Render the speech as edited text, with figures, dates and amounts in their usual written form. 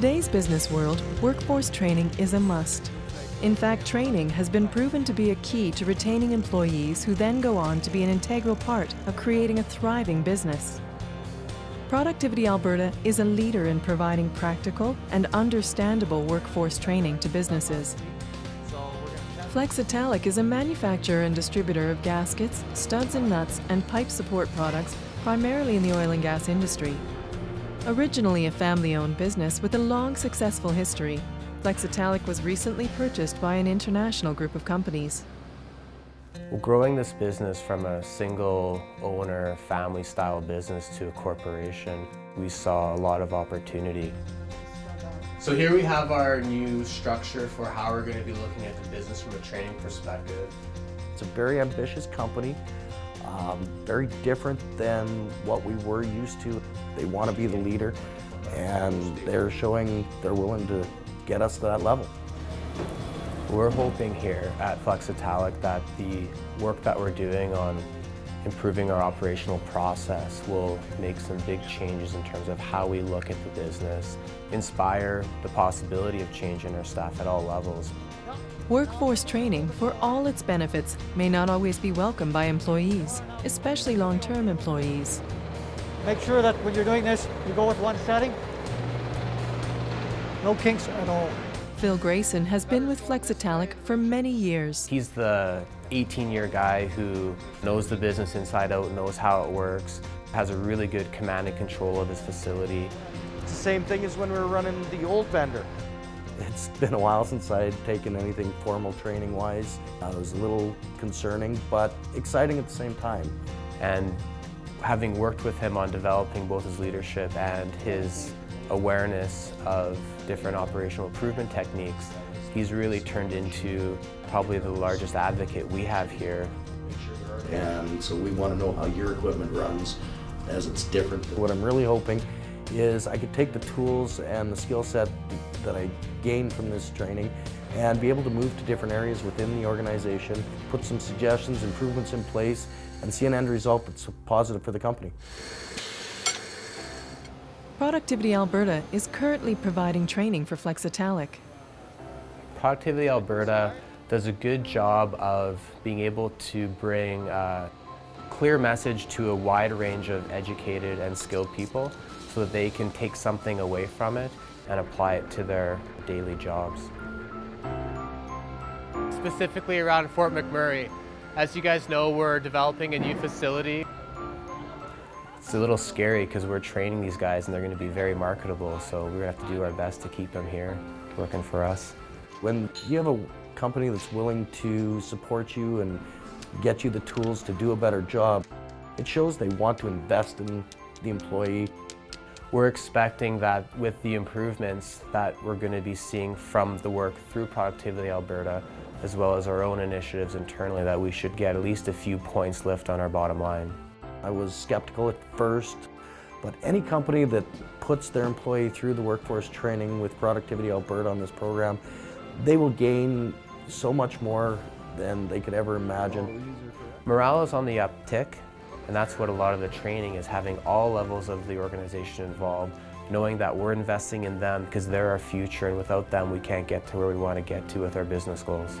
today's business world, workforce training is a must. In fact, training has been proven to be a key to retaining employees who then go on to be an integral part of creating a thriving business. Productivity Alberta is a leader in providing practical and understandable workforce training to businesses. Flexitallic is a manufacturer and distributor of gaskets, studs and nuts, and pipe support products primarily in the oil and gas industry. Originally a family-owned business with a long successful history, Flexitallic was recently purchased by an international group of companies. Well, growing this business from a single owner, family-style business to a corporation, we saw a lot of opportunity. So here we have our new structure for how we're going to be looking at the business from a training perspective. It's a very ambitious company, very different than what we were used to. They want to be the leader, and they're showing they're willing to get us to that level. We're hoping here at Flexitallic that the work that we're doing on improving our operational process will make some big changes in terms of how we look at the business, inspire the possibility of change in our staff at all levels. Workforce training, for all its benefits, may not always be welcomed by employees, especially long-term employees. Make sure that when you're doing this, you go with one setting. No kinks at all. Phil Grayson has been with Flexitallic for many years. He's the 18-year guy who knows the business inside out, knows how it works, has a really good command and control of his facility. It's the same thing as when we were running the old vendor. It's been a while since I had taken anything formal training-wise. It was a little concerning, but exciting at the same time. And having worked with him on developing both his leadership and his awareness of different operational improvement techniques, he's really turned into probably the largest advocate we have here. And so we want to know how your equipment runs as it's different. What I'm really hoping is I could take the tools and the skill set that I gained from this training and be able to move to different areas within the organization, put some suggestions, improvements in place, and see an end result that's positive for the company. Productivity Alberta is currently providing training for Flexitallic. Productivity Alberta does a good job of being able to bring a clear message to a wide range of educated and skilled people so that they can take something away from it and apply it to their daily jobs. Specifically around Fort McMurray, as you guys know, we're developing a new facility. It's a little scary because we're training these guys and they're going to be very marketable, so we're going to have to do our best to keep them here working for us. When you have a company that's willing to support you and get you the tools to do a better job, it shows they want to invest in the employee. We're expecting that with the improvements that we're going to be seeing from the work through Productivity Alberta, as well as our own initiatives internally, that we should get at least a few points lift on our bottom line. I was skeptical at first, but any company that puts their employee through the workforce training with Productivity Alberta on this program, they will gain so much more than they could ever imagine. Morale is on the uptick, and that's what a lot of the training is, having all levels of the organization involved, knowing that we're investing in them because they're our future, and without them we can't get to where we want to get to with our business goals.